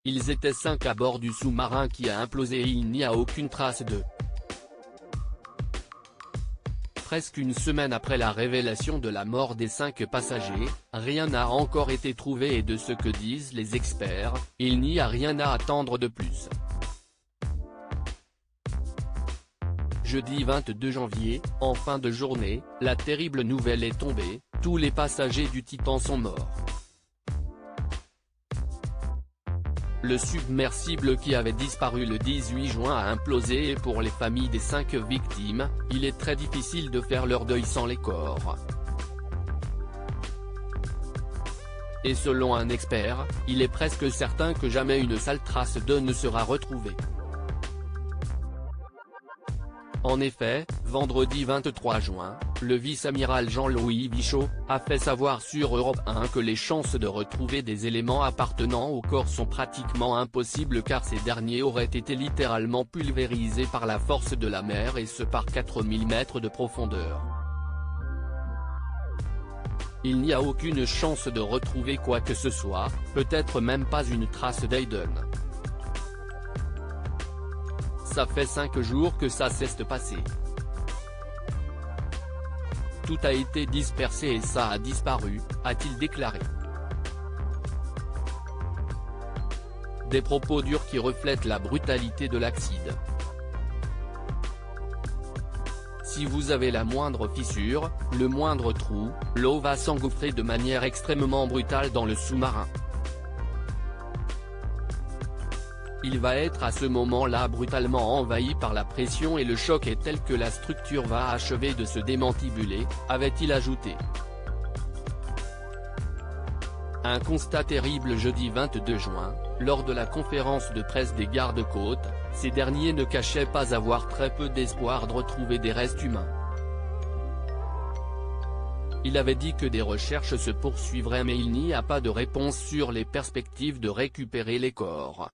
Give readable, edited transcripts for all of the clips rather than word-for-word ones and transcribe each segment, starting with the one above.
Ils étaient 5 à bord du sous-marin qui a implosé et il n'y a aucune trace d'eux. Presque une semaine après la révélation de la mort des 5 passagers, rien n'a encore été trouvé et de ce que disent les experts, il n'y a rien à attendre de plus. Jeudi 22 janvier, en fin de journée, la terrible nouvelle est tombée, tous les passagers du Titan sont morts. Le submersible qui avait disparu le 18 juin a implosé et pour les familles des 5 victimes, il est très difficile de faire leur deuil sans les corps. Et selon un expert, il est presque certain que jamais une sale trace d'eux ne sera retrouvée. En effet, vendredi 23 juin, le vice-amiral Jean-Louis Vichot a fait savoir sur Europe 1 que les chances de retrouver des éléments appartenant au corps sont pratiquement impossibles car ces derniers auraient été littéralement pulvérisés par la force de la mer et ce par 4000 mètres de profondeur. Il n'y a aucune chance de retrouver quoi que ce soit, peut-être même pas une trace d'Aiden. Ça fait 5 jours que ça s'est passé. Tout a été dispersé et ça a disparu, a-t-il déclaré. Des propos durs qui reflètent la brutalité de l'accident. Si vous avez la moindre fissure, le moindre trou, l'eau va s'engouffrer de manière extrêmement brutale dans le sous-marin. Il va être à ce moment-là brutalement envahi par la pression et le choc est tel que la structure va achever de se démantibuler, avait-il ajouté. Un constat terrible jeudi 22 juin, lors de la conférence de presse des gardes-côtes, ces derniers ne cachaient pas avoir très peu d'espoir de retrouver des restes humains. Il avait dit que des recherches se poursuivraient mais il n'y a pas de réponse sur les perspectives de récupérer les corps.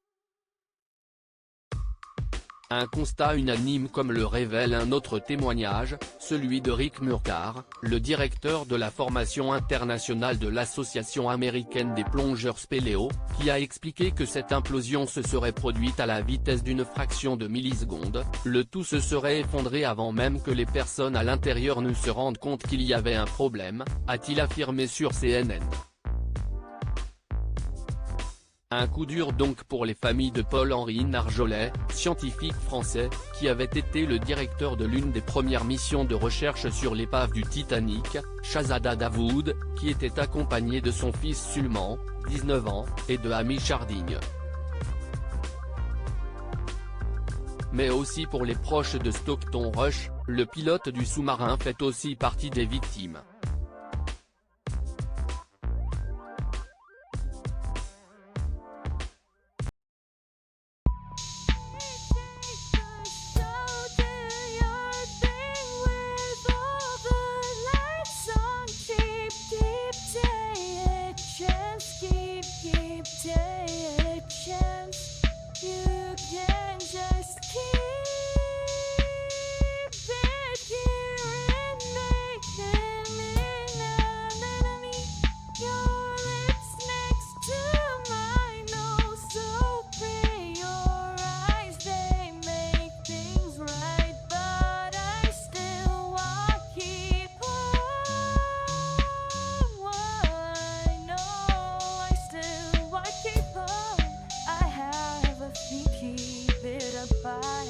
Un constat unanime comme le révèle un autre témoignage, celui de Rick Murtagh, le directeur de la formation internationale de l'Association américaine des plongeurs spéléo, qui a expliqué que cette implosion se serait produite à la vitesse d'une fraction de milliseconde, le tout se serait effondré avant même que les personnes à l'intérieur ne se rendent compte qu'il y avait un problème, a-t-il affirmé sur CNN. Un coup dur donc pour les familles de Paul-Henri Narjolet, scientifique français, qui avait été le directeur de l'une des premières missions de recherche sur l'épave du Titanic, Shahzada Dawood, qui était accompagné de son fils Sulman, 19 ans, et de Hamish Harding. Mais aussi pour les proches de Stockton Rush, le pilote du sous-marin fait aussi partie des victimes. Keep it apart.